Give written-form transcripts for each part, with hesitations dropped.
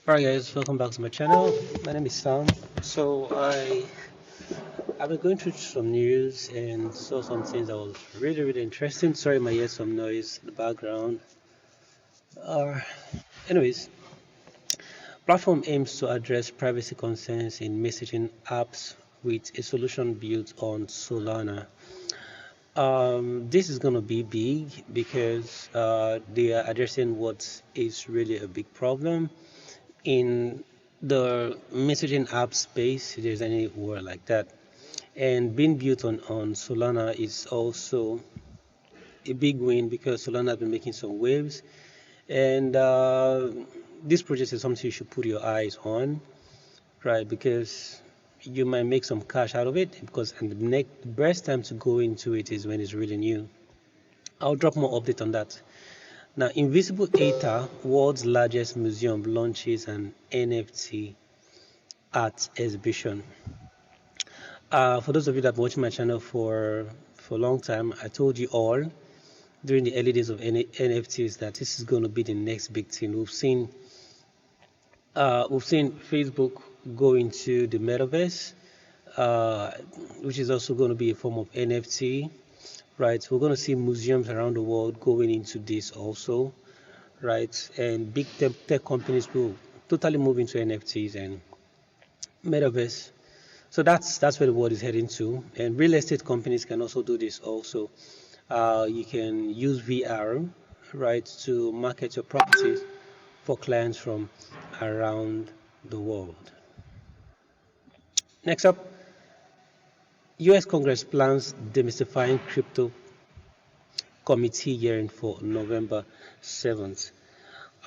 Alright guys, welcome back to my channel. My name is Sam. So I've been going through some news and saw some things that was really interesting. Sorry, my hear some noise in the background. Uh, anyways, platform aims to address privacy concerns in messaging apps with a solution built on Solana. This is gonna be big because they are addressing what is really a big problem in the messaging app space. There's any word like that, and being built on Solana is also a big win because Solana has been making some waves, and this project is something you should put your eyes on, right? Because you might make some cash out of it, because and the best time to go into it is when it's really new. I'll drop more update on that. Now, Invisible Aether, world's largest museum, launches an NFT art exhibition. For those of you that have been watching my channel for a long time, I told you all during the early days of NFTs that this is going to be the next big thing. We've seen Facebook go into the metaverse, which is also going to be a form of NFT. Right, we're going to see museums around the world going into this also, right? And big tech companies will totally move into NFTs and metaverse. So that's where the world is heading to. And real estate companies can also do this also. You can use VR, right, to market your properties for clients from around the world. Next up, US Congress plans demystifying crypto committee hearing for November 7th.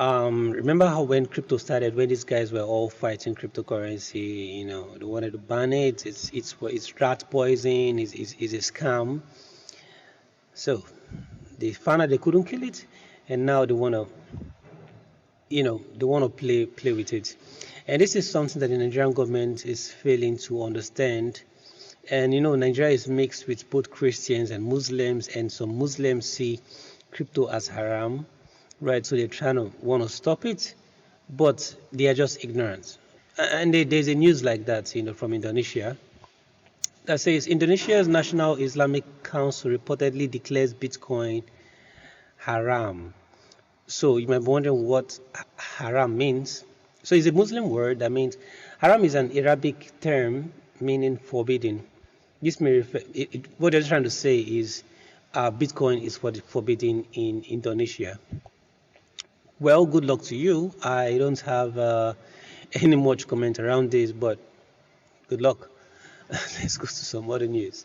Remember how when crypto started, when these guys were all fighting cryptocurrency, they wanted to ban it. It's rat poison, it's a scam. So they found out they couldn't kill it, and now they wanna play with it. And this is something that the Nigerian government is failing to understand. And Nigeria is mixed with both Christians and Muslims, and some Muslims see crypto as haram, right? So they're trying to want to stop it, but they are just ignorant. And there's a news like that, from Indonesia, that says Indonesia's National Islamic Council reportedly declares Bitcoin haram. So you might be wondering what haram means. So it's a Muslim word that means haram is an Arabic term meaning forbidden. This may refer, what they're trying to say is Bitcoin is forbidden in Indonesia. Well, good luck to you. I don't have any much comment around this, but good luck. Let's go to some other news.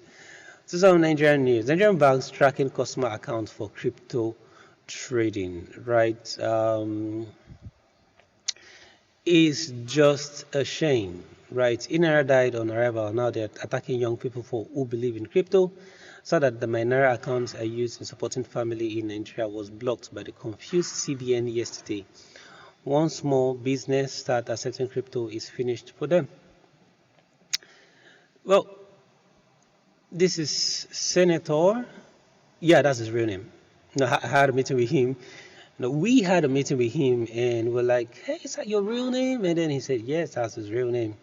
So some Nigerian news. Nigerian banks tracking customer accounts for crypto trading, right? Is just a shame, right? Inara died on arrival. Now they're attacking young people who believe in crypto, so that the Naira accounts are used in supporting family in Nigeria was blocked by the confused CBN yesterday. One small business start accepting crypto is finished for them. Well, this is Senator. Yeah, that's his real name. No, I had a meeting with him. We had a meeting with him and we're like, hey, is that your real name? And then he said, yes, that's his real name.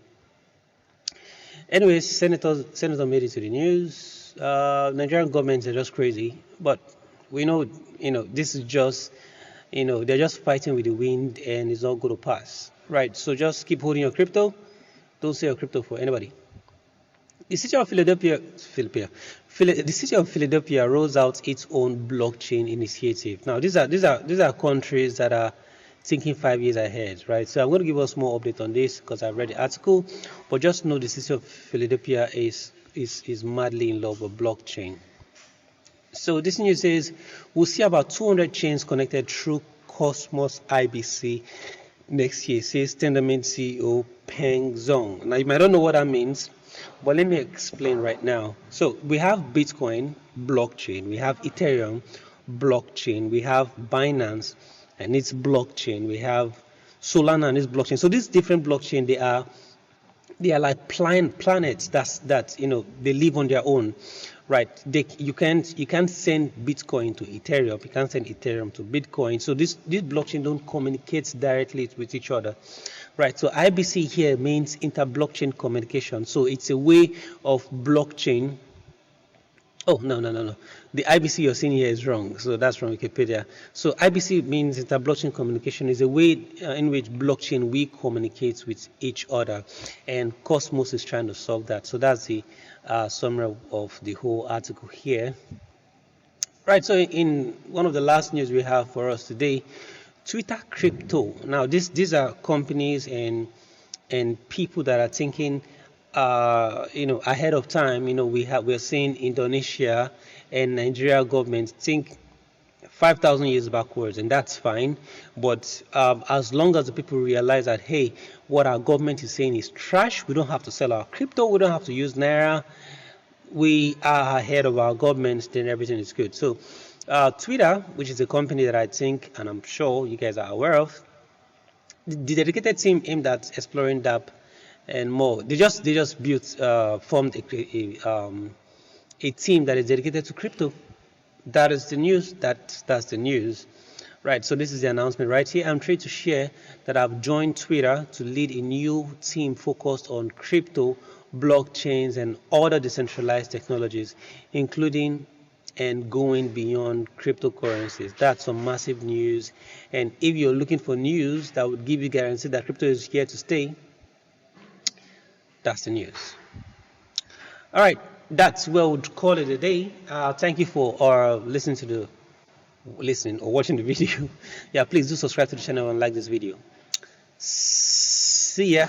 Anyways, Senator made it to the news. Nigerian governments are just crazy, but we know, this is just, they're just fighting with the wind and it's all going to pass, right? So just keep holding your crypto. Don't sell your crypto for anybody. The city of Philadelphia rolls out its own blockchain initiative. Now, these are countries that are thinking 5 years ahead, right? So I'm going to give us more update on this because I've read the article, but just know the city of Philadelphia is madly in love with blockchain. So this news says we'll see about 200 chains connected through Cosmos IBC next year, says Tendermint CEO Peng Zhong. Now, you might not know what that means, but let me explain right now. So we have Bitcoin blockchain, we have Ethereum blockchain, we have Binance and its blockchain, we have Solana and its blockchain. So these different blockchain, they are they are like planets that they live on their own, right? You can't send Bitcoin to Ethereum, you can't send Ethereum to Bitcoin. So this blockchain don't communicate directly with each other, right? So IBC here means inter-blockchain communication. So it's a way of blockchain. Oh, no. The IBC you're seeing here is wrong. So that's from Wikipedia. So IBC means inter-blockchain communication, is a way in which blockchain we communicate with each other. And Cosmos is trying to solve that. So that's the summary of the whole article here. Right, so in one of the last news we have for us today, Twitter crypto. Now, these are companies and people that are thinking ahead of time. We're seeing Indonesia and Nigeria government think 5,000 years backwards, and that's fine. But as long as the people realize that, hey, what our government is saying is trash, we don't have to sell our crypto, we don't have to use naira, we are ahead of our government, then everything is good. So Twitter, which is a company that I think, and I'm sure you guys are aware of, the dedicated team aimed at exploring that and more. They just formed a team that is dedicated to crypto. That is the news. That's the news. Right, so this is the announcement right here. I'm trying to share that I've joined Twitter to lead a new team focused on crypto, blockchains, and other decentralized technologies, including and going beyond cryptocurrencies. That's some massive news. And if you're looking for news that would give you guarantee that crypto is here to stay, that's the news. All right, that's where we'll call it a day. Thank you for listening or watching the video. Yeah, please do subscribe to the channel and like this video. See ya.